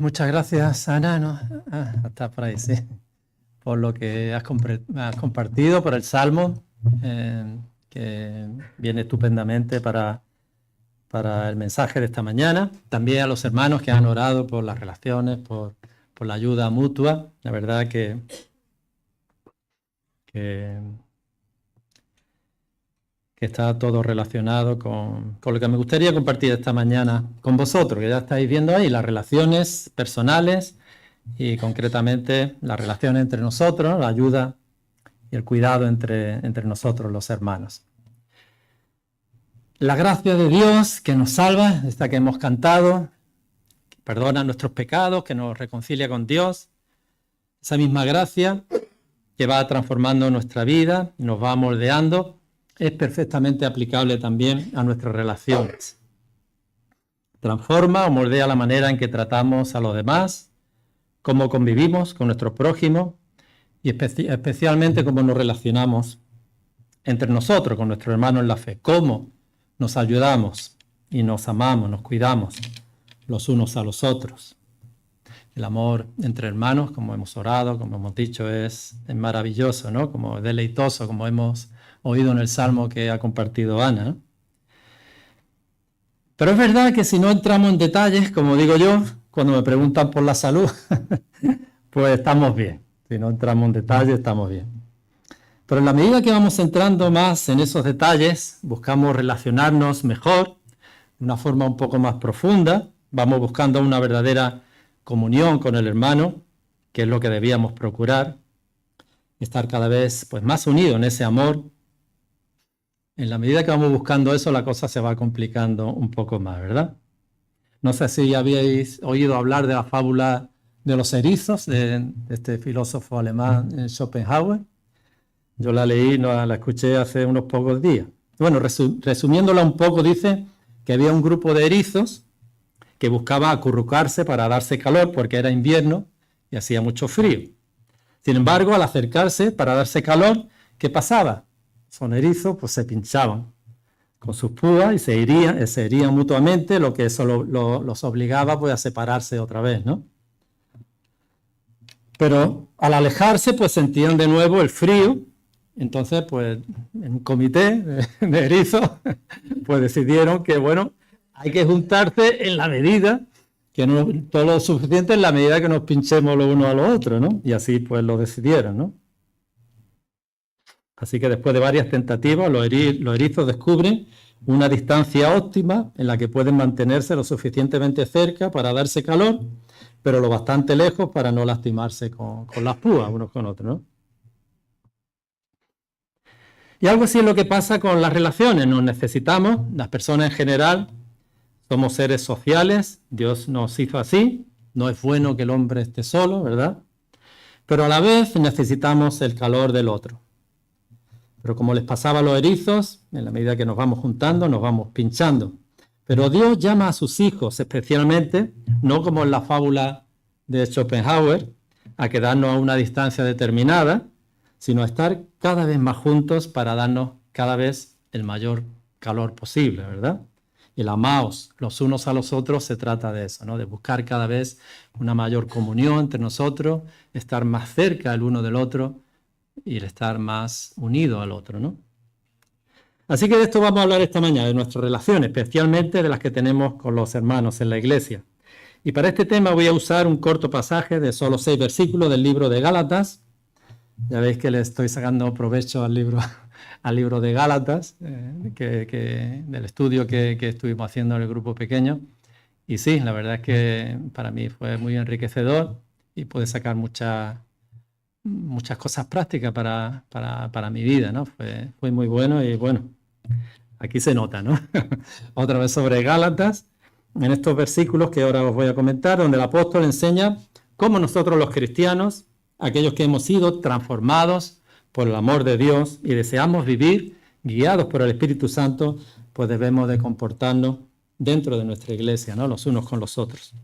Muchas gracias, Ana, ¿no? Está por ahí, sí. Por lo que has compartido, por el Salmo, que viene estupendamente para el mensaje de esta mañana. También a los hermanos que han orado por las relaciones, por la ayuda mutua. La verdad que está todo relacionado con lo que me gustaría compartir esta mañana con vosotros, que ya estáis viendo ahí las relaciones personales y concretamente las relaciones entre nosotros, la ayuda y el cuidado entre nosotros los hermanos. La gracia de Dios que nos salva, esta que hemos cantado, que perdona nuestros pecados, que nos reconcilia con Dios, esa misma gracia que va transformando nuestra vida, nos va moldeando, es perfectamente aplicable también a nuestras relaciones. Transforma o moldea la manera en que tratamos a los demás, cómo convivimos con nuestro prójimo y especialmente cómo nos relacionamos entre nosotros, con nuestros hermanos en la fe, cómo nos ayudamos y nos amamos, nos cuidamos los unos a los otros. El amor entre hermanos, como hemos orado, como hemos dicho, es maravilloso, ¿no? Como deleitoso, como hemos oído en el Salmo que ha compartido Ana, ¿no? Pero es verdad que si no entramos en detalles, como digo yo, cuando me preguntan por la salud, pues estamos bien. Si no entramos en detalles, estamos bien. Pero en la medida que vamos entrando más en esos detalles, buscamos relacionarnos mejor, de una forma un poco más profunda, vamos buscando una verdadera comunión con el hermano, que es lo que debíamos procurar, estar cada vez pues, más unidos en ese amor. En la medida que vamos buscando eso, la cosa se va complicando un poco más, ¿verdad? No sé si habéis oído hablar de la fábula de los erizos, de este filósofo alemán Schopenhauer. Yo la leí, la escuché hace unos pocos días. Bueno, resumiéndola un poco, dice que había un grupo de erizos que buscaba acurrucarse para darse calor porque era invierno y hacía mucho frío. Sin embargo, al acercarse para darse calor, ¿qué pasaba? Son erizos, pues se pinchaban con sus púas y se herían mutuamente, lo que eso los obligaba pues, a separarse otra vez, ¿no? Pero al alejarse, pues sentían de nuevo el frío. Entonces, pues, en un comité de erizos, pues decidieron que, bueno, hay que juntarse en la medida, que no todo lo suficiente en la medida que nos pinchemos los unos a los otros, ¿no? Y así, pues, lo decidieron, ¿no? Así que después de varias tentativas, los erizos descubren una distancia óptima en la que pueden mantenerse lo suficientemente cerca para darse calor, pero lo bastante lejos para no lastimarse con las púas unos con otros, ¿no? Y algo así es lo que pasa con las relaciones. Nos necesitamos, las personas en general, somos seres sociales, Dios nos hizo así, no es bueno que el hombre esté solo, ¿verdad? Pero a la vez necesitamos el calor del otro. Pero como les pasaba a los erizos, en la medida que nos vamos juntando, nos vamos pinchando. Pero Dios llama a sus hijos especialmente, no como en la fábula de Schopenhauer, a quedarnos a una distancia determinada, sino a estar cada vez más juntos para darnos cada vez el mayor calor posible, ¿verdad? El amaos los unos a los otros se trata de eso, ¿no? De buscar cada vez una mayor comunión entre nosotros, estar más cerca el uno del otro y el estar más unido al otro, ¿no? Así que de esto vamos a hablar esta mañana, de nuestras relaciones, especialmente de las que tenemos con los hermanos en la iglesia. Y para este tema voy a usar un corto pasaje de solo 6 versículos del libro de Gálatas. Ya veis que le estoy sacando provecho al libro de Gálatas, del estudio que estuvimos haciendo en el grupo pequeño. Y sí, la verdad es que para mí fue muy enriquecedor y pude sacar muchas cosas prácticas para mi vida, ¿no? Fue muy bueno y bueno, aquí se nota, ¿no? Otra vez sobre Gálatas, en estos versículos que ahora os voy a comentar, donde el apóstol enseña cómo nosotros los cristianos, aquellos que hemos sido transformados por el amor de Dios y deseamos vivir guiados por el Espíritu Santo, pues debemos de comportarnos dentro de nuestra iglesia, ¿no? Los unos con los otros.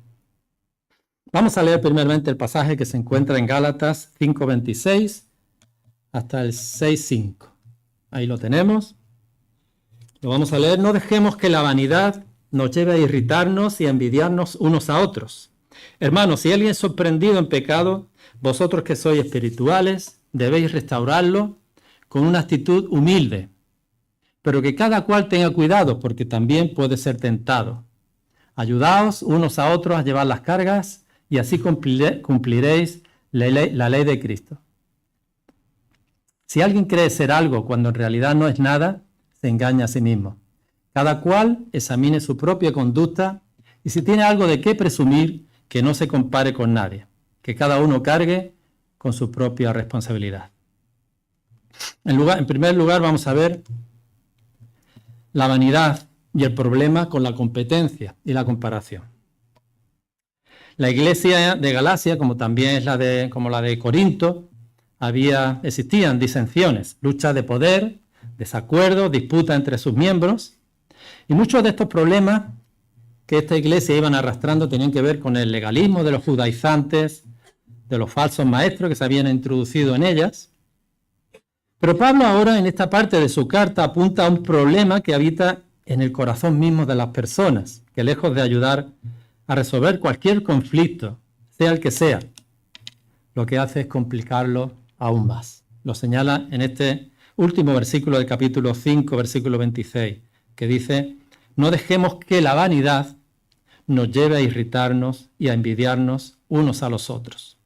Vamos a leer primeramente el pasaje que se encuentra en Gálatas 5:26 hasta el 6:5. Ahí lo tenemos. Lo vamos a leer. No dejemos que la vanidad nos lleve a irritarnos y a envidiarnos unos a otros. Hermanos, si alguien es sorprendido en pecado, vosotros que sois espirituales, debéis restaurarlo con una actitud humilde, pero que cada cual tenga cuidado, porque también puede ser tentado. Ayudaos unos a otros a llevar las cargas y así cumpliréis la ley de Cristo. Si alguien cree ser algo cuando en realidad no es nada, se engaña a sí mismo. Cada cual examine su propia conducta y si tiene algo de qué presumir, que no se compare con nadie, que cada uno cargue con su propia responsabilidad. En primer lugar, vamos a ver la vanidad y el problema con la competencia y la comparación. La iglesia de Galacia, como también es como la de Corinto, existían disensiones, luchas de poder, desacuerdos, disputas entre sus miembros, y muchos de estos problemas que esta iglesia iban arrastrando tenían que ver con el legalismo de los judaizantes, de los falsos maestros que se habían introducido en ellas. Pero Pablo ahora en esta parte de su carta apunta a un problema que habita en el corazón mismo de las personas, que lejos de ayudar a resolver cualquier conflicto, sea el que sea, lo que hace es complicarlo aún más. Lo señala en este último versículo del capítulo 5, versículo 26, que dice: no dejemos que la vanidad nos lleve a irritarnos y a envidiarnos unos a los otros.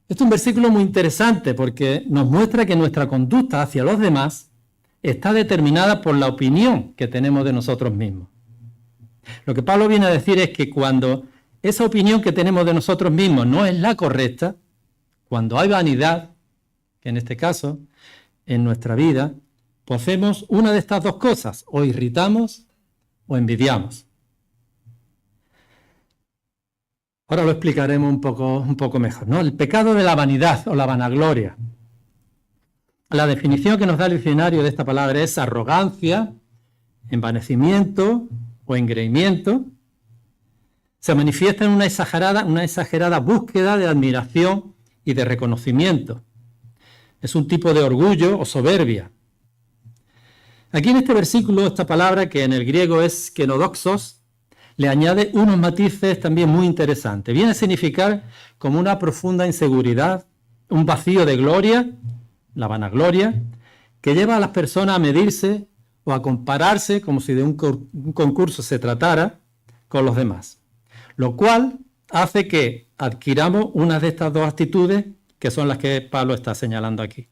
Este es un versículo muy interesante porque nos muestra que nuestra conducta hacia los demás está determinada por la opinión que tenemos de nosotros mismos. Lo que Pablo viene a decir es que cuando esa opinión que tenemos de nosotros mismos no es la correcta, cuando hay vanidad, que en este caso, en nuestra vida, pues hacemos una de estas dos cosas: o irritamos o envidiamos. Ahora lo explicaremos un poco mejor, ¿no? El pecado de la vanidad o la vanagloria. La definición que nos da el diccionario de esta palabra es arrogancia, envanecimiento o engreimiento. Se manifiesta en una exagerada búsqueda de admiración y de reconocimiento. Es un tipo de orgullo o soberbia. Aquí en este versículo, esta palabra, que en el griego es kenodoxos, le añade unos matices también muy interesantes. Viene a significar como una profunda inseguridad, un vacío de gloria, la vanagloria, que lleva a las personas a medirse o a compararse, como si de un concurso se tratara, con los demás. Lo cual hace que adquiramos una de estas dos actitudes que son las que Pablo está señalando aquí.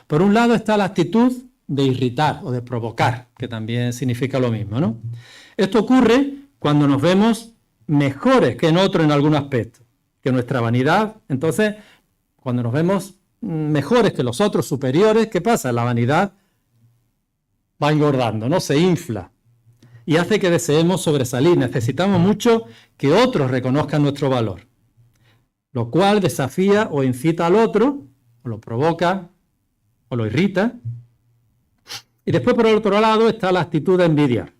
Por un lado está la actitud de irritar o de provocar, que también significa lo mismo, ¿no? Esto ocurre cuando nos vemos mejores que en otro en algún aspecto, que nuestra vanidad. Entonces, cuando nos vemos mejores que los otros, superiores, ¿qué pasa? La vanidad va engordando, ¿no? Se infla y hace que deseemos sobresalir. Necesitamos mucho que otros reconozcan nuestro valor, lo cual desafía o incita al otro, o lo provoca, o lo irrita. Y después, por el otro lado, está la actitud de envidiar.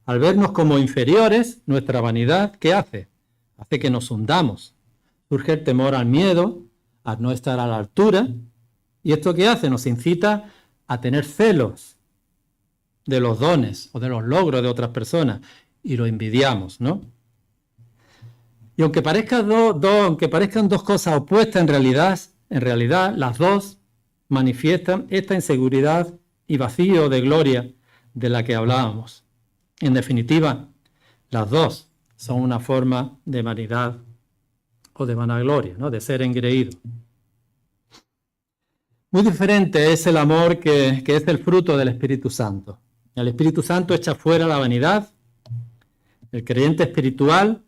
Al vernos como inferiores, nuestra vanidad, ¿qué hace? Hace que nos hundamos. Surge el temor al miedo, a no estar a la altura. ¿Y esto qué hace? Nos incita a tener celos de los dones o de los logros de otras personas. Y lo envidiamos, ¿no? Y aunque parezcan dos cosas opuestas, en realidad las dos manifiestan esta inseguridad y vacío de gloria de la que hablábamos. En definitiva, las dos son una forma de vanidad o de vanagloria, ¿no? De ser engreído. Muy diferente es el amor que es el fruto del Espíritu Santo. El Espíritu Santo echa fuera la vanidad. El creyente espiritual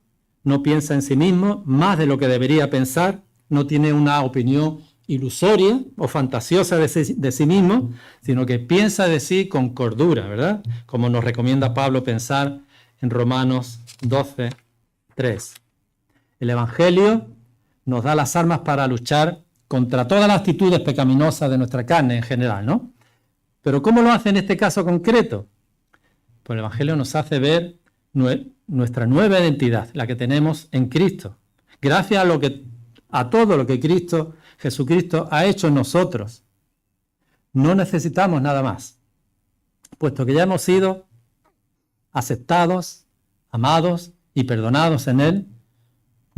no piensa en sí mismo más de lo que debería pensar, no tiene una opinión ilusoria o fantasiosa de sí mismo, sino que piensa de sí con cordura, ¿verdad? Como nos recomienda Pablo pensar en Romanos 12, 3. El Evangelio nos da las armas para luchar contra todas las actitudes pecaminosas de nuestra carne en general, ¿no? Pero ¿cómo lo hace en este caso concreto? Pues el Evangelio nos hace ver nuestra nueva identidad, la que tenemos en Cristo. Gracias a todo lo que Jesucristo ha hecho en nosotros. No necesitamos nada más, puesto que ya hemos sido aceptados, amados y perdonados en Él.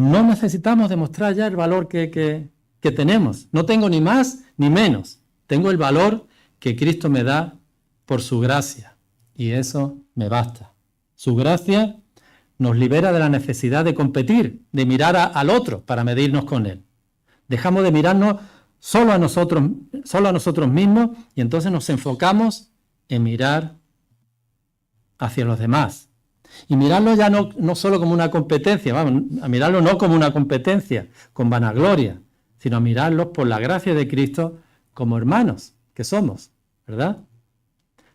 no necesitamos demostrar ya el valor que tenemos. No tengo ni más ni menos. Tengo el valor que Cristo me da por su gracia. Y eso me basta. Su gracia nos libera de la necesidad de competir, de mirar al otro para medirnos con él. Dejamos de mirarnos solo a nosotros mismos y entonces nos enfocamos en mirar hacia los demás. Y mirarlo ya no solo como una competencia, vamos, a mirarlo no como una competencia, con vanagloria, sino a mirarlos por la gracia de Cristo como hermanos que somos, ¿verdad?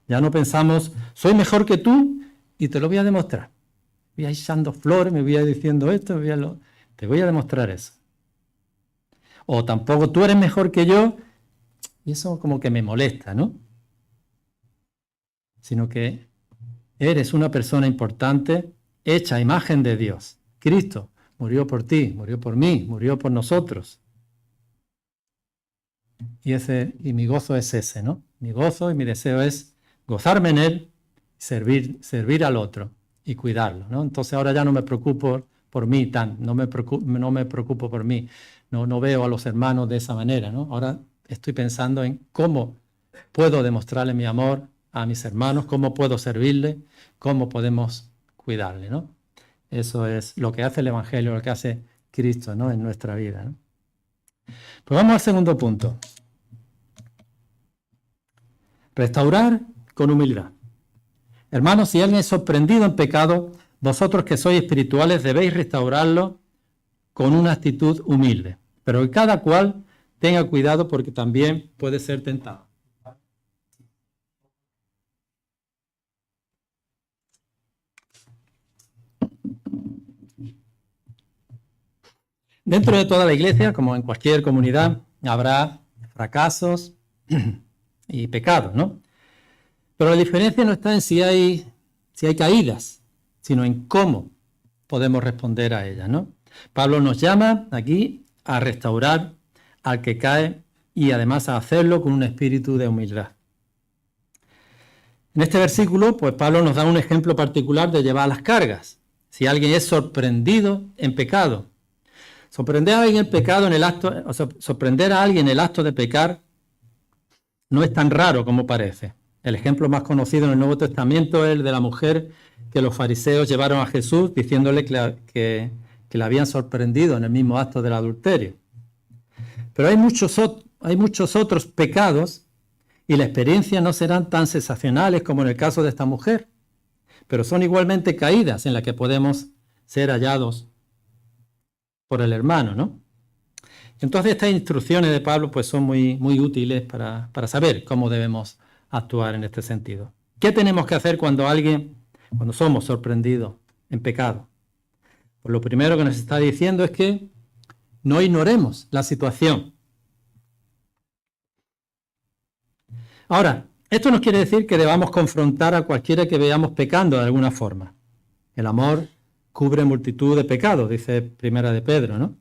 Ya no pensamos, soy mejor que tú y te lo voy a demostrar. Voy a ir echando flores, me voy a ir diciendo esto, te voy a demostrar eso. O tampoco tú eres mejor que yo, y eso como que me molesta, ¿no? Sino que eres una persona importante, hecha a imagen de Dios. Cristo murió por ti, murió por mí, murió por nosotros. Y mi gozo es ese, ¿no? Mi gozo y mi deseo es gozarme en él, servir al otro y cuidarlo, ¿no? Entonces ahora ya no me preocupo por mí no me preocupo por mí, no veo a los hermanos de esa manera, ¿no? Ahora estoy pensando en cómo puedo demostrarle mi amor a mis hermanos, cómo puedo servirle, cómo podemos cuidarle, ¿no? Eso es lo que hace el Evangelio, lo que hace Cristo, ¿no? En nuestra vida, ¿no? Pues vamos al segundo punto. Restaurar con humildad. Hermanos, si alguien es sorprendido en pecado, vosotros que sois espirituales debéis restaurarlo con una actitud humilde. Pero que cada cual tenga cuidado porque también puede ser tentado. Dentro de toda la iglesia, como en cualquier comunidad, habrá fracasos y pecados, ¿no? Pero la diferencia no está en si hay caídas, sino en cómo podemos responder a ellas, ¿no? Pablo nos llama aquí a restaurar al que cae y además a hacerlo con un espíritu de humildad. En este versículo, pues Pablo nos da un ejemplo particular de llevar las cargas. Si alguien es sorprendido en pecado, sorprender a alguien en el acto de pecar no es tan raro como parece. El ejemplo más conocido en el Nuevo Testamento es el de la mujer que los fariseos llevaron a Jesús diciéndole que le habían sorprendido en el mismo acto del adulterio. Pero hay muchos otros pecados y la experiencia no serán tan sensacionales como en el caso de esta mujer, pero son igualmente caídas en las que podemos ser hallados por el hermano, ¿no? Entonces estas instrucciones de Pablo pues son muy, muy útiles para saber cómo debemos actuar en este sentido. ¿Qué tenemos que hacer cuando somos sorprendidos en pecado? Pues lo primero que nos está diciendo es que no ignoremos la situación. Ahora, esto no quiere decir que debamos confrontar a cualquiera que veamos pecando de alguna forma. El amor cubre multitud de pecados, dice Primera de Pedro, ¿no?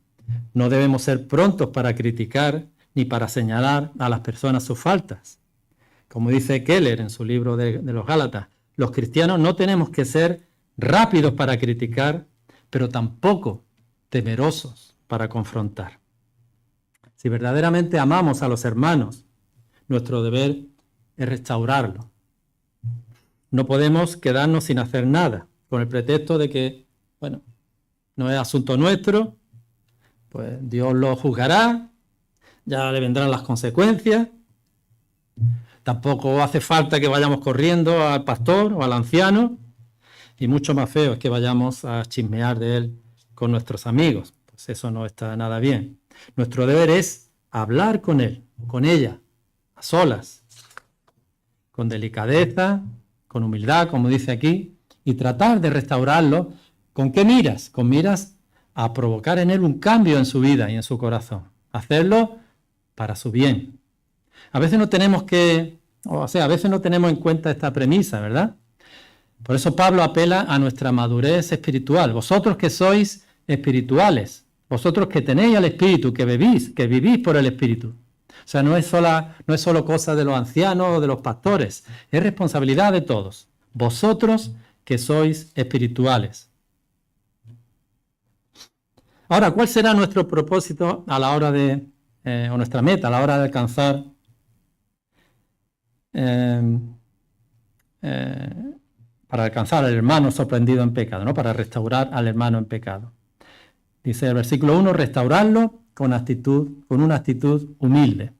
No debemos ser prontos para criticar ni para señalar a las personas sus faltas. Como dice Keller en su libro de los Gálatas, los cristianos no tenemos que ser rápidos para criticar, pero tampoco temerosos para confrontar. Si verdaderamente amamos a los hermanos, nuestro deber es restaurarlo. No podemos quedarnos sin hacer nada, con el pretexto de que, bueno, no es asunto nuestro, pues Dios lo juzgará, ya le vendrán las consecuencias. Tampoco hace falta que vayamos corriendo al pastor o al anciano, y mucho más feo es que vayamos a chismear de él con nuestros amigos. Pues eso no está nada bien. Nuestro deber es hablar con él, con ella, a solas, con delicadeza, con humildad, como dice aquí, y tratar de restaurarlo. ¿Con qué miras? Con miras a provocar en él un cambio en su vida y en su corazón. Hacerlo para su bien. A veces no tenemos en cuenta esta premisa, ¿verdad? Por eso Pablo apela a nuestra madurez espiritual. Vosotros que sois espirituales, vosotros que tenéis al Espíritu, que vivís por el Espíritu. O sea, no es solo cosa de los ancianos o de los pastores, es responsabilidad de todos. Vosotros que sois espirituales. Ahora, ¿cuál será nuestro propósito a la hora de, o nuestra meta a la hora de alcanzar eh, para alcanzar al hermano sorprendido en pecado, ¿no? Para restaurar al hermano en pecado? Dice el versículo 1, restaurarlo con una actitud humilde.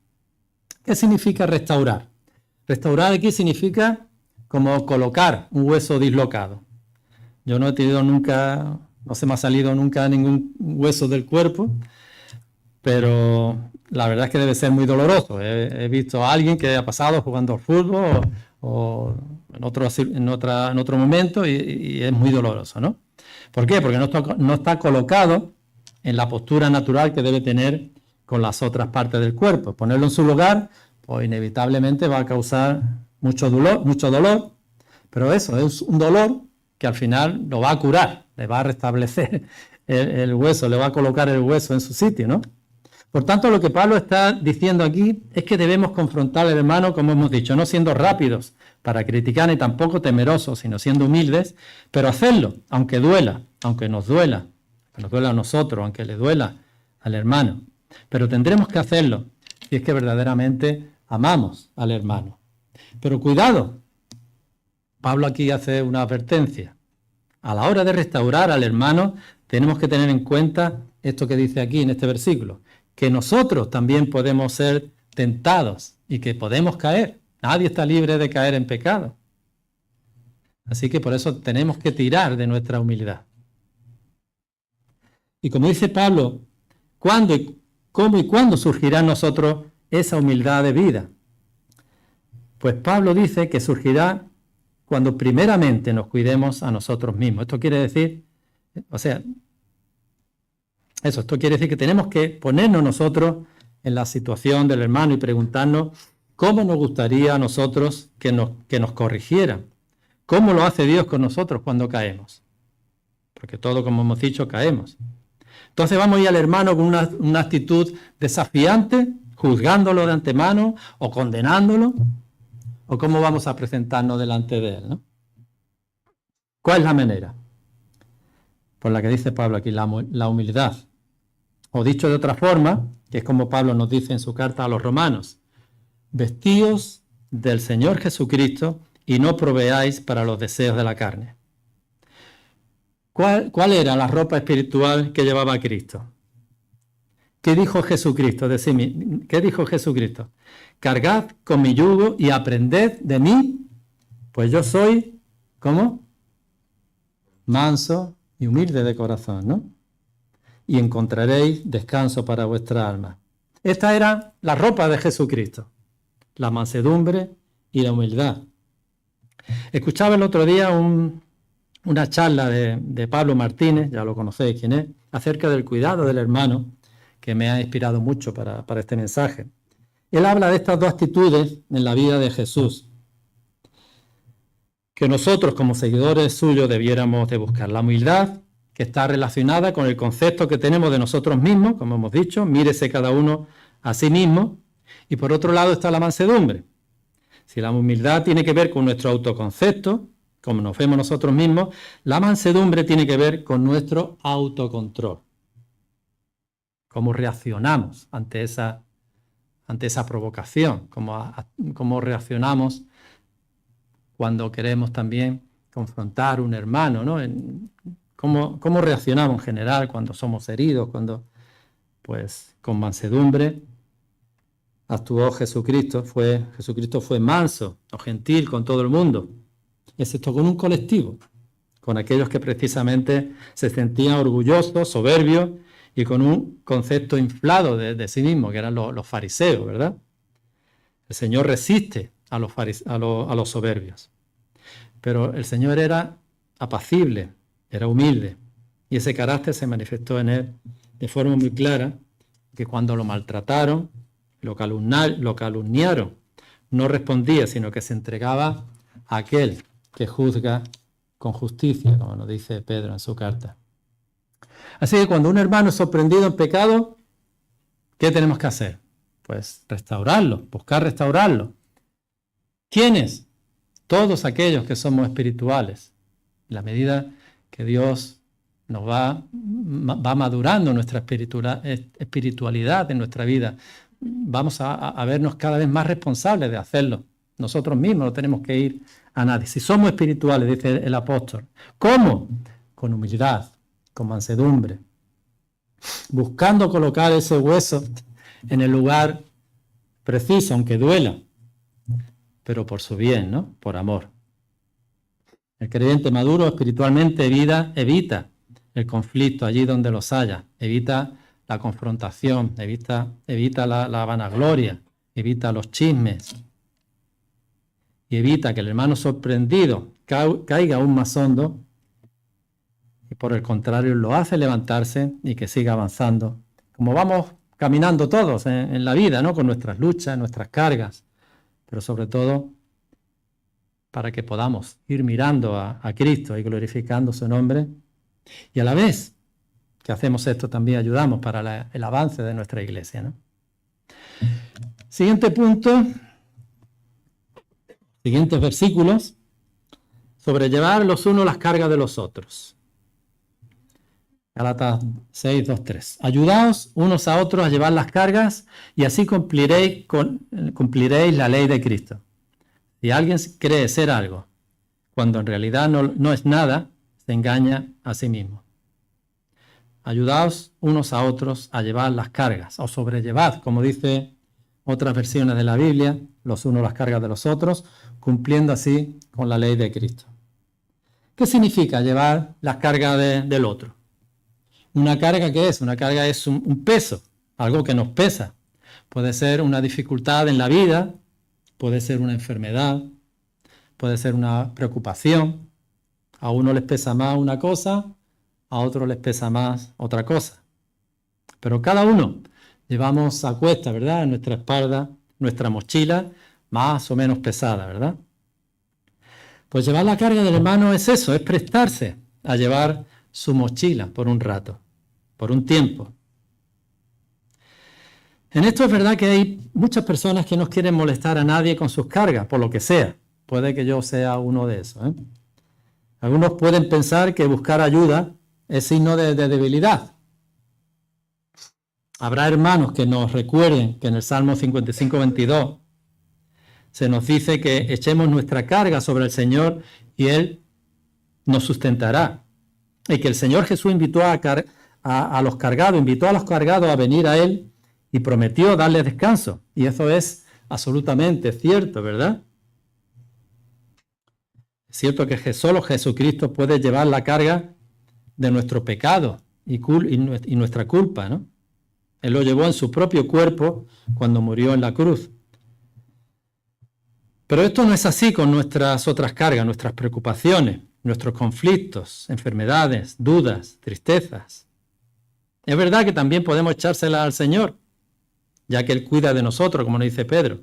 ¿Qué significa restaurar? Restaurar aquí significa como colocar un hueso dislocado. Yo no he tenido nunca, no se me ha salido nunca ningún hueso del cuerpo, pero la verdad es que debe ser muy doloroso. He visto a alguien que ha pasado jugando al fútbol o en otro momento y es muy doloroso, ¿no? ¿Por qué? Porque no está colocado en la postura natural que debe tener con las otras partes del cuerpo. Ponerlo en su lugar, pues inevitablemente va a causar mucho dolor, pero eso es un dolor que al final lo va a curar, le va a restablecer el hueso, le va a colocar el hueso en su sitio, ¿no? Por tanto, lo que Pablo está diciendo aquí es que debemos confrontar al hermano, como hemos dicho, no siendo rápidos para criticar ni tampoco temerosos, sino siendo humildes, pero hacerlo, aunque duela, aunque nos duela a nosotros, aunque le duela al hermano. Pero tendremos que hacerlo si es que verdaderamente amamos al hermano. Pero cuidado, Pablo aquí hace una advertencia. A la hora de restaurar al hermano, tenemos que tener en cuenta esto que dice aquí en este versículo, que nosotros también podemos ser tentados y que podemos caer. Nadie está libre de caer en pecado. Así que por eso tenemos que tirar de nuestra humildad. Y como dice Pablo, ¿cómo y cuándo surgirá en nosotros esa humildad de vida? Pues Pablo dice que surgirá cuando primeramente nos cuidemos a nosotros mismos. Esto quiere decir, esto quiere decir que tenemos que ponernos nosotros en la situación del hermano y preguntarnos cómo nos gustaría a nosotros que nos corrigieran. ¿Cómo lo hace Dios con nosotros cuando caemos? Porque todos, como hemos dicho, caemos. Entonces vamos a ir al hermano con una actitud desafiante, juzgándolo de antemano o condenándolo, o cómo vamos a presentarnos delante de él, ¿no? ¿Cuál es la manera? Por la que dice Pablo aquí, la humildad. O dicho de otra forma, que es como Pablo nos dice en su carta a los romanos, vestíos del Señor Jesucristo y no proveáis para los deseos de la carne. ¿Cuál era la ropa espiritual que llevaba Cristo? ¿Qué dijo Jesucristo de sí mismo? ¿Qué dijo Jesucristo? Cargad con mi yugo y aprended de mí, pues yo soy, ¿cómo? Manso y humilde de corazón, ¿no? Y encontraréis descanso para vuestra alma. Esta era la ropa de Jesucristo, la mansedumbre y la humildad. Escuchaba el otro día una charla de Pablo Martínez, ya lo conocéis quién es, acerca del cuidado del hermano, que me ha inspirado mucho para este mensaje. Él habla de estas dos actitudes en la vida de Jesús, que nosotros como seguidores suyos debiéramos de buscar. La humildad, que está relacionada con el concepto que tenemos de nosotros mismos, como hemos dicho, mírese cada uno a sí mismo, y por otro lado está la mansedumbre. Si la humildad tiene que ver con nuestro autoconcepto, como nos vemos nosotros mismos, la mansedumbre tiene que ver con nuestro autocontrol. Cómo reaccionamos ante esa provocación, cómo reaccionamos cuando queremos también confrontar a un hermano, ¿no? Cómo reaccionamos en general cuando somos heridos, pues con mansedumbre actuó Jesucristo. Jesucristo fue manso o gentil con todo el mundo, excepto con un colectivo, con aquellos que precisamente se sentían orgullosos, soberbios y con un concepto inflado de sí mismo, que eran los fariseos, ¿verdad? El Señor resiste a los soberbios, pero el Señor era apacible, era humilde, y ese carácter se manifestó en él de forma muy clara, que cuando lo maltrataron, lo calumniaron, no respondía, sino que se entregaba a aquel que juzga con justicia, como nos dice Pedro en su carta. Así que cuando un hermano es sorprendido en pecado, ¿qué tenemos que hacer? Pues restaurarlo, buscar restaurarlo. ¿Quiénes? Todos aquellos que somos espirituales, en la medida que Dios va madurando nuestra espiritualidad en nuestra vida. Vamos a vernos cada vez más responsables de hacerlo. Nosotros mismos no tenemos que ir a nadie. Si somos espirituales, dice el apóstol, ¿cómo? Con humildad, con mansedumbre, buscando colocar ese hueso en el lugar preciso, aunque duela, pero por su bien, ¿no? Por amor. El creyente maduro espiritualmente evita el conflicto allí donde los haya, evita la confrontación, evita la vanagloria, evita los chismes y evita que el hermano sorprendido caiga aún más hondo y por el contrario lo hace levantarse y que siga avanzando. Como vamos caminando todos en la vida, ¿no? Con nuestras luchas, nuestras cargas, pero sobre todo para que podamos ir mirando a Cristo y glorificando su nombre. Y a la vez que hacemos esto también ayudamos para el avance de nuestra iglesia, ¿no? Siguiente punto, siguientes versículos, sobrellevar los unos las cargas de los otros. Gálatas 6, 2, 3. Ayudaos unos a otros a llevar las cargas y así cumpliréis la ley de Cristo. Si alguien cree ser algo, cuando en realidad no es nada, se engaña a sí mismo. Ayudaos unos a otros a llevar las cargas, o sobrellevad, como dice otras versiones de la Biblia, los unos las cargas de los otros, cumpliendo así con la ley de Cristo. ¿Qué significa llevar las cargas del otro? ¿Una carga qué es? Una carga es un peso, algo que nos pesa. Puede ser una dificultad en la vida, puede ser una enfermedad, puede ser una preocupación. A uno les pesa más una cosa, a otro les pesa más otra cosa. Pero cada uno llevamos a cuesta, ¿verdad?, en nuestra espalda, nuestra mochila, más o menos pesada, ¿verdad? Pues llevar la carga del hermano es eso, es prestarse a llevar su mochila por un rato, por un tiempo. En esto es verdad que hay muchas personas que no quieren molestar a nadie con sus cargas, por lo que sea. Puede que yo sea uno de esos, ¿eh? Algunos pueden pensar que buscar ayuda es signo de debilidad. Habrá hermanos que nos recuerden que en el Salmo 55, 22 se nos dice que echemos nuestra carga sobre el Señor y Él nos sustentará. Y que el Señor Jesús invitó a los cargados a venir a Él y prometió darles descanso. Y eso es absolutamente cierto, ¿verdad? Es cierto que solo Jesucristo puede llevar la carga de nuestro pecado y nuestra culpa, ¿no? Él lo llevó en su propio cuerpo cuando murió en la cruz. Pero esto no es así con nuestras otras cargas, nuestras preocupaciones, nuestros conflictos, enfermedades, dudas, tristezas. Es verdad que también podemos echárselas al Señor, ya que Él cuida de nosotros, como nos dice Pedro.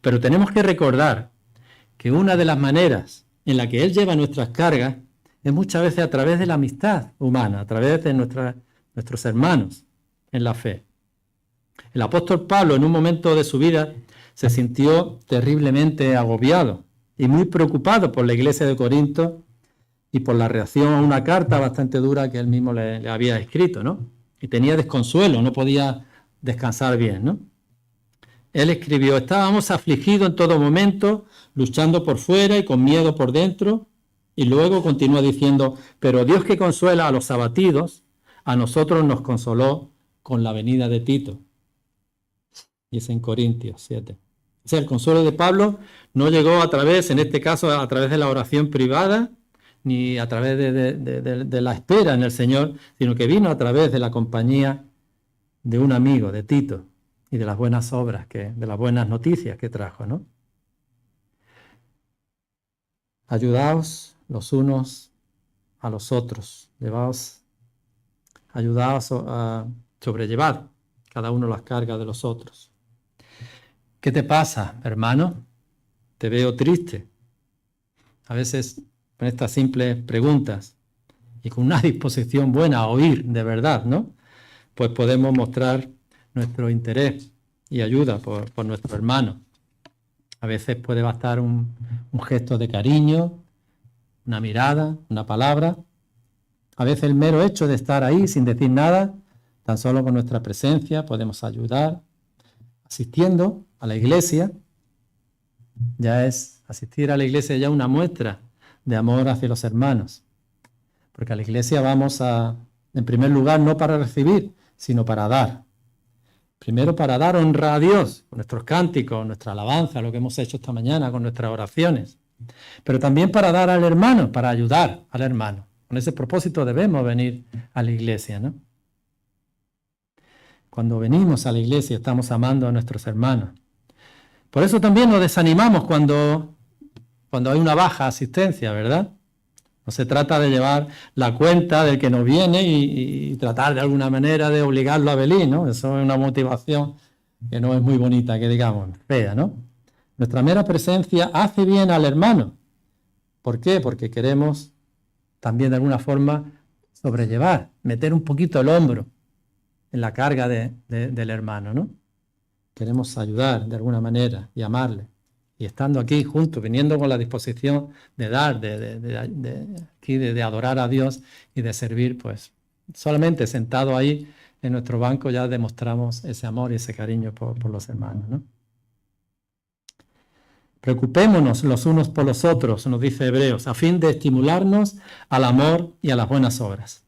Pero tenemos que recordar que una de las maneras en la que Él lleva nuestras cargas es muchas veces a través de la amistad humana, a través de nuestros hermanos en la fe. El apóstol Pablo, en un momento de su vida, se sintió terriblemente agobiado y muy preocupado por la iglesia de Corinto y por la reacción a una carta bastante dura que él mismo le había escrito, ¿no? Y tenía desconsuelo, no podía descansar bien, ¿no? Él escribió: estábamos afligidos en todo momento, luchando por fuera y con miedo por dentro. Y luego continúa diciendo: pero Dios, que consuela a los abatidos, a nosotros nos consoló con la venida de Tito. Y es en Corintios 7. O sea, el consuelo de Pablo no llegó a través, en este caso, a través de la oración privada, ni a través de la espera en el Señor, sino que vino a través de la compañía de un amigo, de Tito, y de las buenas obras, de las buenas noticias que trajo, ¿no? Ayudaos los unos a los otros, ayudaos a sobrellevar cada uno las cargas de los otros. ¿Qué te pasa, hermano? Te veo triste. A veces con estas simples preguntas y con una disposición buena a oír de verdad, ¿no?, pues podemos mostrar nuestro interés y ayuda por nuestro hermano. A veces puede bastar un gesto de cariño, una mirada, una palabra, A veces el mero hecho de estar ahí sin decir nada, tan solo con nuestra presencia podemos ayudar. Asistiendo a la iglesia, asistir a la iglesia ya una muestra de amor hacia los hermanos. Porque a la iglesia vamos en primer lugar, no para recibir, sino para dar. Primero para dar honra a Dios, con nuestros cánticos, nuestra alabanza, lo que hemos hecho esta mañana, con nuestras oraciones. Pero también para dar al hermano, para ayudar al hermano. Con ese propósito debemos venir a la iglesia, ¿no? Cuando venimos a la iglesia estamos amando a nuestros hermanos. Por eso también nos desanimamos cuando hay una baja asistencia, ¿verdad? No se trata de llevar la cuenta del que no viene y tratar de alguna manera de obligarlo a venir, ¿no? Eso es una motivación que no es muy bonita, que digamos, fea, ¿no? Nuestra mera presencia hace bien al hermano. ¿Por qué? Porque queremos también de alguna forma sobrellevar, meter un poquito el hombro en la carga del hermano, ¿no? Queremos ayudar de alguna manera y amarle. Y estando aquí juntos, viniendo con la disposición de dar, de adorar a Dios y de servir, pues solamente sentado ahí en nuestro banco ya demostramos ese amor y ese cariño por los hermanos, ¿no? Preocupémonos los unos por los otros, nos dice Hebreos, a fin de estimularnos al amor y a las buenas obras.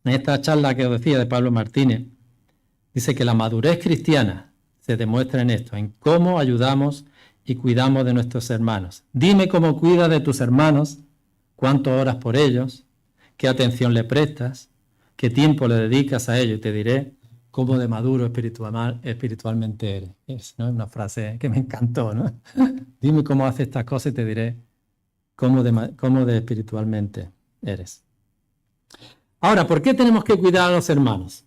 En esta charla que os decía de Pablo Martínez, dice que la madurez cristiana se demuestra en esto, en cómo ayudamos y cuidamos de nuestros hermanos. Dime cómo cuidas de tus hermanos, cuánto oras por ellos, qué atención le prestas, qué tiempo le dedicas a ellos y te diré cómo de maduro espiritualmente eres. Es, ¿no? Una frase que me encantó, ¿no? Dime cómo haces estas cosas y te diré cómo de espiritualmente eres. Ahora, ¿por qué tenemos que cuidar a los hermanos?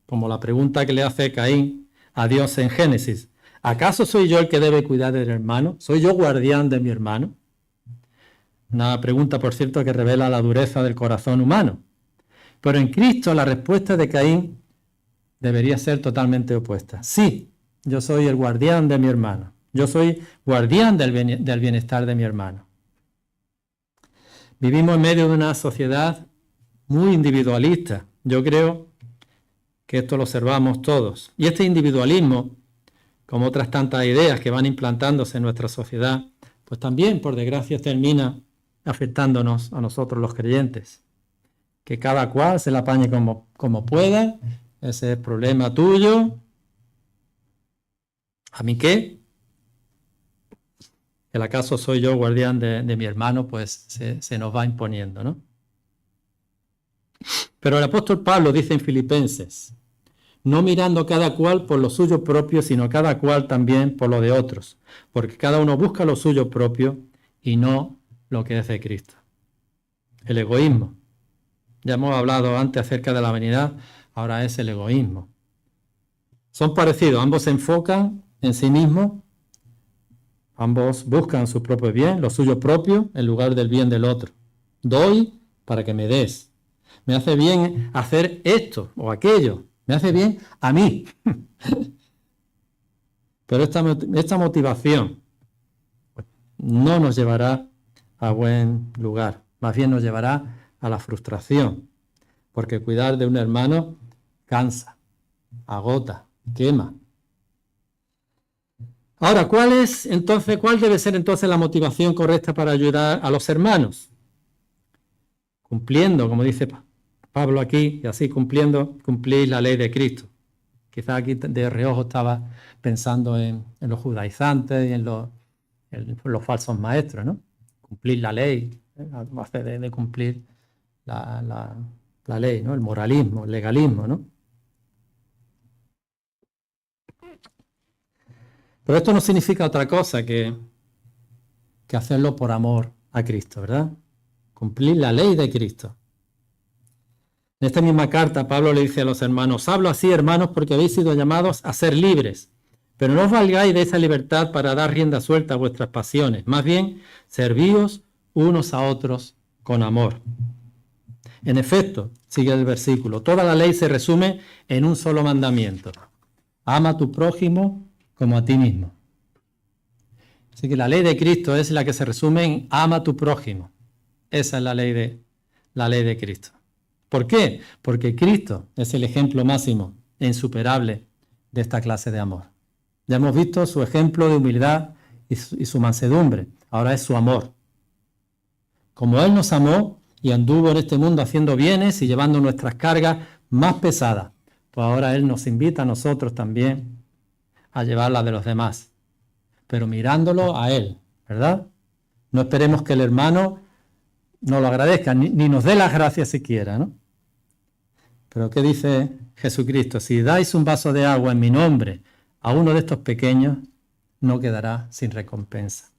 Como la pregunta que le hace Caín a Dios en Génesis. ¿Acaso soy yo el que debe cuidar del hermano? ¿Soy yo guardián de mi hermano? Una pregunta, por cierto, que revela la dureza del corazón humano. Pero en Cristo la respuesta de Caín debería ser totalmente opuesta. Sí, yo soy el guardián de mi hermano. Yo soy guardián del bienestar de mi hermano. Vivimos en medio de una sociedad muy individualista. Yo creo que esto lo observamos todos. Y este individualismo, como otras tantas ideas que van implantándose en nuestra sociedad, pues también, por desgracia, termina afectándonos a nosotros los creyentes. Que cada cual se la apañe como pueda, ese es problema tuyo. ¿A mí qué? ¿El acaso soy yo guardián de mi hermano? Pues se nos va imponiendo, ¿no? Pero el apóstol Pablo dice en Filipenses, no mirando cada cual por lo suyo propio, sino cada cual también por lo de otros, porque cada uno busca lo suyo propio y no lo que es de Cristo. El egoísmo. Ya hemos hablado antes acerca de la vanidad, ahora es el egoísmo. Son parecidos, ambos se enfocan en sí mismos, ambos buscan su propio bien, lo suyo propio, en lugar del bien del otro. Doy para que me des. Me hace bien hacer esto o aquello. Me hace bien a mí. Pero esta motivación no nos llevará a buen lugar. Más bien nos llevará a la frustración. Porque cuidar de un hermano cansa, agota, quema. Ahora, ¿cuál debe ser entonces la motivación correcta para ayudar a los hermanos? Cumpliendo, como dice Pablo aquí, y así cumplir la ley de Cristo. Quizás aquí de reojo estaba pensando en los judaizantes y en los falsos maestros, ¿no? Cumplir la ley, de cumplir la ley, ¿no? El moralismo, el legalismo, ¿no? Pero esto no significa otra cosa que hacerlo por amor a Cristo, ¿verdad? Cumplir la ley de Cristo. En esta misma carta, Pablo le dice a los hermanos, hablo así, hermanos, porque habéis sido llamados a ser libres, pero no os valgáis de esa libertad para dar rienda suelta a vuestras pasiones. Más bien, servíos unos a otros con amor. En efecto, sigue el versículo, toda la ley se resume en un solo mandamiento. Ama a tu prójimo como a ti mismo. Así que la ley de Cristo es la que se resume en ama a tu prójimo. Esa es la ley la ley de Cristo. ¿Por qué? Porque Cristo es el ejemplo máximo e insuperable de esta clase de amor. Ya hemos visto su ejemplo de humildad y su mansedumbre. Ahora es su amor. Como Él nos amó y anduvo en este mundo haciendo bienes y llevando nuestras cargas más pesadas, pues ahora Él nos invita a nosotros también a llevar las de los demás, pero mirándolo a Él, ¿verdad? No esperemos que el hermano nos lo agradezca, ni nos dé las gracias siquiera, ¿no? Pero ¿qué dice Jesucristo? Si dais un vaso de agua en mi nombre a uno de estos pequeños, no quedará sin recompensa.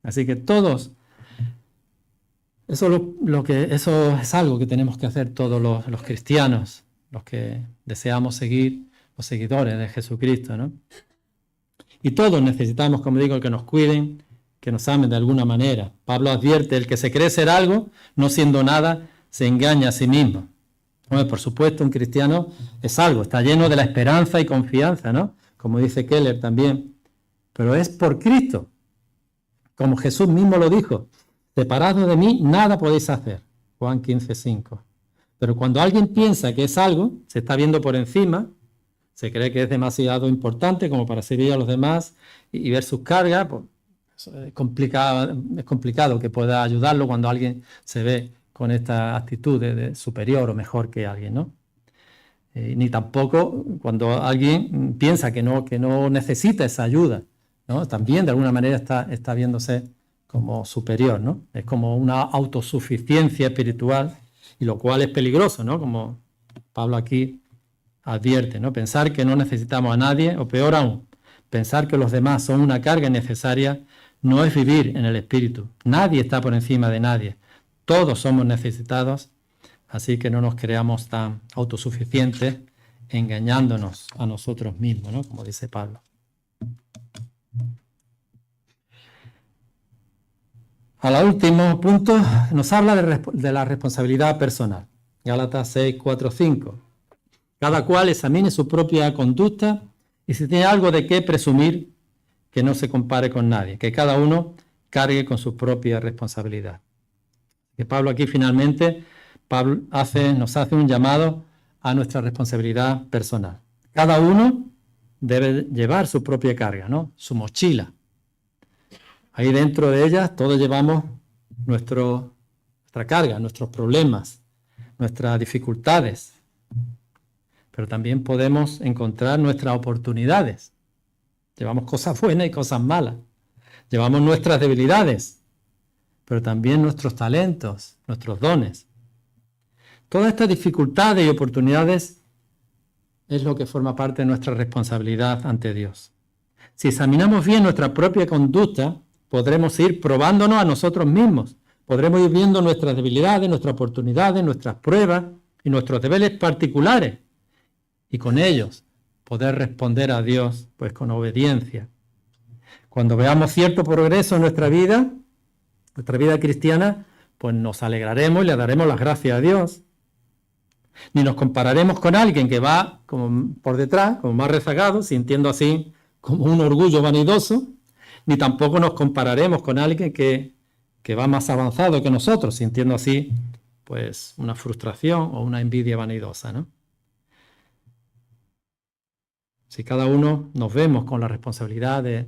Así que todos, eso es algo que tenemos que hacer todos los cristianos, los que deseamos seguir, los seguidores de Jesucristo, ¿no? Y todos necesitamos, como digo, que nos cuiden, que nos amen de alguna manera. Pablo advierte, el que se cree ser algo, no siendo nada, se engaña a sí mismo. Bueno, por supuesto, un cristiano es algo, está lleno de la esperanza y confianza, ¿no? Como dice Keller también. Pero es por Cristo. Como Jesús mismo lo dijo, separados de mí, nada podéis hacer. Juan 15:5. Pero cuando alguien piensa que es algo, se está viendo por encima, se cree que es demasiado importante como para servir a los demás y ver sus cargas, pues es complicado que pueda ayudarlo cuando alguien se ve con esta actitud de superior o mejor que alguien, ¿no? Ni tampoco cuando alguien piensa que no necesita esa ayuda, ¿no? También de alguna manera está viéndose como superior, ¿no? Es como una autosuficiencia espiritual, y lo cual es peligroso, ¿no? Como Pablo aquí advierte, ¿no? Pensar que no necesitamos a nadie, o peor aún, pensar que los demás son una carga innecesaria, no es vivir en el espíritu. Nadie está por encima de nadie. Todos somos necesitados, así que no nos creamos tan autosuficientes engañándonos a nosotros mismos, ¿no? Como dice Pablo. Al último punto nos habla de la responsabilidad personal. Gálatas 6, 4, 5. Cada cual examine su propia conducta y si tiene algo de qué presumir, que no se compare con nadie, que cada uno cargue con su propia responsabilidad. Que Pablo aquí finalmente nos hace un llamado a nuestra responsabilidad personal. Cada uno debe llevar su propia carga, ¿no? Su mochila. Ahí dentro de ella todos llevamos nuestra carga, nuestros problemas, nuestras dificultades, pero también podemos encontrar nuestras oportunidades. Llevamos cosas buenas y cosas malas. Llevamos nuestras debilidades, pero también nuestros talentos, nuestros dones. Todas estas dificultades y oportunidades es lo que forma parte de nuestra responsabilidad ante Dios. Si examinamos bien nuestra propia conducta, podremos ir probándonos a nosotros mismos. Podremos ir viendo nuestras debilidades, nuestras oportunidades, nuestras pruebas y nuestros deberes particulares. Y con ellos poder responder a Dios pues con obediencia. Cuando veamos cierto progreso en nuestra vida cristiana, pues nos alegraremos y le daremos las gracias a Dios. Ni nos compararemos con alguien que va como por detrás, como más rezagado, sintiendo así como un orgullo vanidoso, ni tampoco nos compararemos con alguien que va más avanzado que nosotros, sintiendo así pues una frustración o una envidia vanidosa, ¿no? Si cada uno nos vemos con la responsabilidad de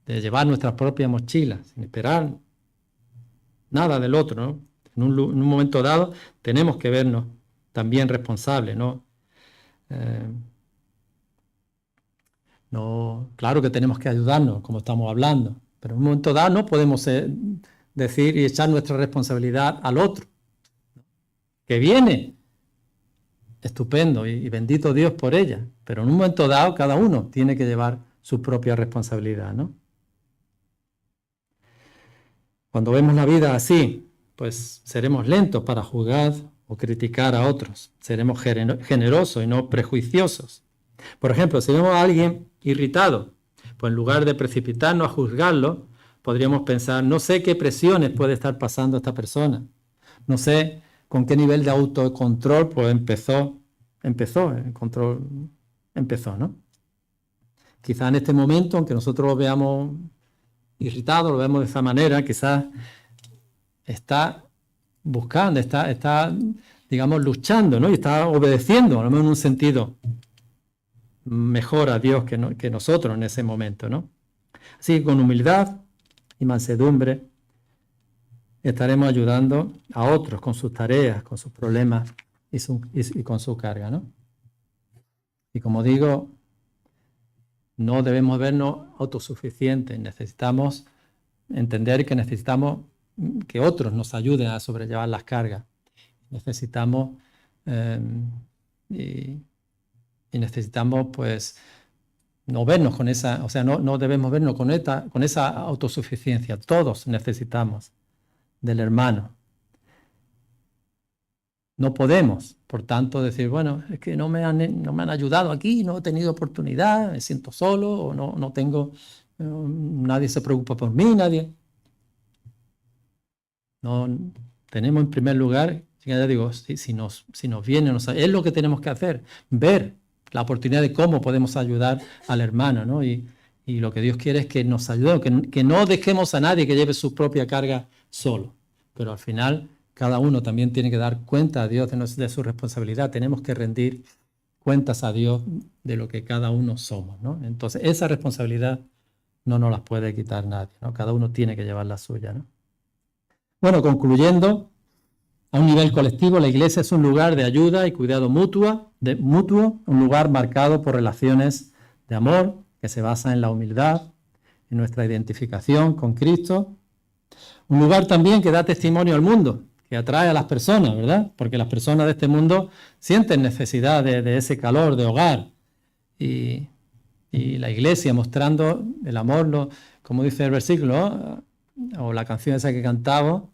llevar nuestras propias mochilas, sin esperar nada del otro, ¿no? En un momento dado tenemos que vernos también responsables, ¿no? Claro que tenemos que ayudarnos, como estamos hablando, pero en un momento dado no podemos decir y echar nuestra responsabilidad al otro, que viene. Estupendo y bendito Dios por ella, pero en un momento dado cada uno tiene que llevar su propia responsabilidad, ¿no? Cuando vemos la vida así, pues seremos lentos para juzgar o criticar a otros, seremos generosos y no prejuiciosos. Por ejemplo, si vemos a alguien irritado, pues en lugar de precipitarnos a juzgarlo, podríamos pensar, no sé qué presiones puede estar pasando esta persona, no sé con qué nivel de autocontrol pues empezó, ¿no? Quizá en este momento, aunque nosotros lo veamos irritado, lo vemos de esa manera, quizás está buscando, está, digamos, luchando, ¿no? Y está obedeciendo, a lo mejor en un sentido mejor a Dios que nosotros en ese momento, ¿no? Así que con humildad y mansedumbre estaremos ayudando a otros con sus tareas, con sus problemas y con su carga, ¿no? Y como digo, no debemos vernos autosuficientes, necesitamos entender que necesitamos que otros nos ayuden a sobrellevar las cargas. Necesitamos y necesitamos pues no vernos con esa, o sea, no debemos vernos con esa autosuficiencia. Todos necesitamos del hermano. No podemos, por tanto, decir, bueno, es que no me han ayudado aquí, no he tenido oportunidad, me siento solo, o no tengo, nadie se preocupa por mí, nadie. No, tenemos en primer lugar, ya digo, si nos viene, es lo que tenemos que hacer, ver la oportunidad de cómo podemos ayudar al hermano, ¿no? Y lo que Dios quiere es que nos ayudemos, que no dejemos a nadie que lleve su propia carga solo, pero al final cada uno también tiene que dar cuenta a Dios de su responsabilidad. Tenemos que rendir cuentas a Dios de lo que cada uno somos, ¿no? Entonces, esa responsabilidad no nos la puede quitar nadie, ¿no? Cada uno tiene que llevar la suya, ¿no? Bueno, concluyendo, a un nivel colectivo, la Iglesia es un lugar de ayuda y cuidado mutuo, un lugar marcado por relaciones de amor que se basan en la humildad, en nuestra identificación con Cristo. Un lugar también que da testimonio al mundo, que atrae a las personas, ¿verdad? Porque las personas de este mundo sienten necesidad de ese calor, de hogar. Y la Iglesia mostrando el amor, como dice el versículo, o la canción esa que cantaba,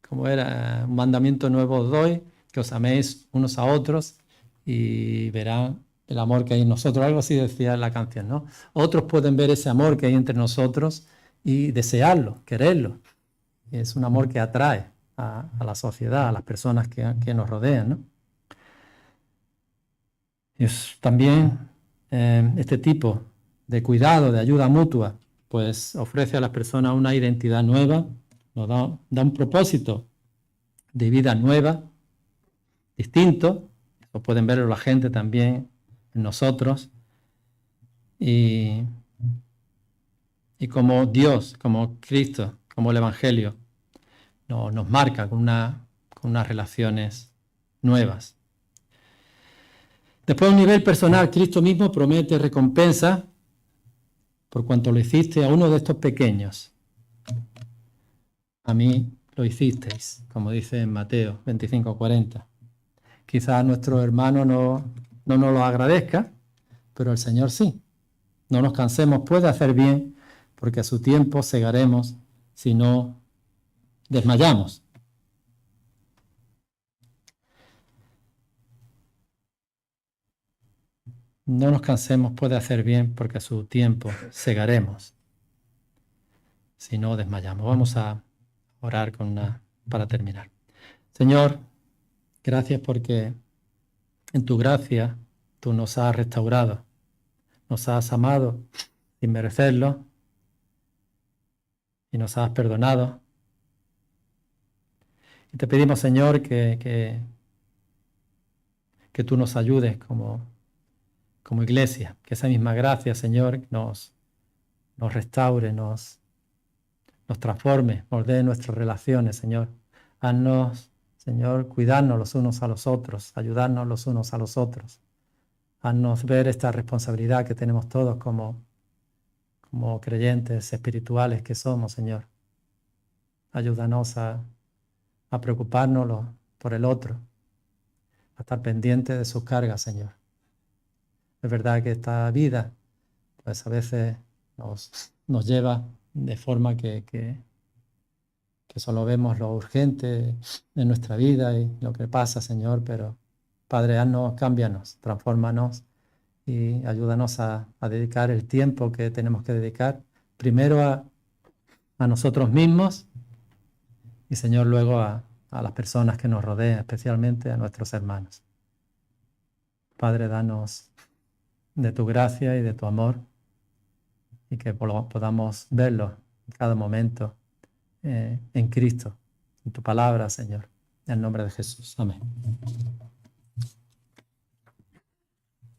como era, un mandamiento nuevo os doy, que os améis unos a otros y verán el amor que hay en nosotros. Algo así decía la canción, ¿no? Otros pueden ver ese amor que hay entre nosotros y desearlo, quererlo. Es un amor que atrae a la sociedad, a las personas que nos rodean, ¿no? Es también este tipo de cuidado, de ayuda mutua, pues ofrece a las personas una identidad nueva, nos da un propósito de vida nueva, distinto. Lo pueden ver la gente también en nosotros. Y como Dios, como Cristo, como el Evangelio, nos marca con unas relaciones nuevas. Después, a un nivel personal, Cristo mismo promete recompensa por cuanto lo hiciste a uno de estos pequeños. A mí lo hicisteis, como dice en Mateo 25:40. Quizás nuestro hermano no nos lo agradezca, pero el Señor sí. No nos cansemos pues de hacer bien, porque a su tiempo segaremos si no desmayamos. No nos cansemos pues de hacer bien, porque a su tiempo segaremos si no desmayamos. Vamos a orar para terminar. Señor, gracias porque en tu gracia tú nos has restaurado, nos has amado sin merecerlo y nos has perdonado. Y te pedimos, Señor, que tú nos ayudes como iglesia, que esa misma gracia, Señor, nos restaure, nos transforme, moldee nuestras relaciones, Señor. Haznos, Señor, cuidarnos los unos a los otros, ayudarnos los unos a los otros. Haznos ver esta responsabilidad que tenemos todos como creyentes espirituales que somos, Señor. Ayúdanos a preocuparnos por el otro, a estar pendientes de sus cargas, Señor. Es verdad que esta vida, pues a veces nos lleva de forma que solo vemos lo urgente de nuestra vida y lo que pasa, Señor, pero Padre, haznos, cámbianos, transfórmanos y ayúdanos a dedicar el tiempo que tenemos que dedicar primero a nosotros mismos y, Señor, luego a las personas que nos rodean, especialmente a nuestros hermanos. Padre, danos de tu gracia y de tu amor y que podamos verlo en cada momento en Cristo en tu palabra, Señor. En el nombre de Jesús. Amén.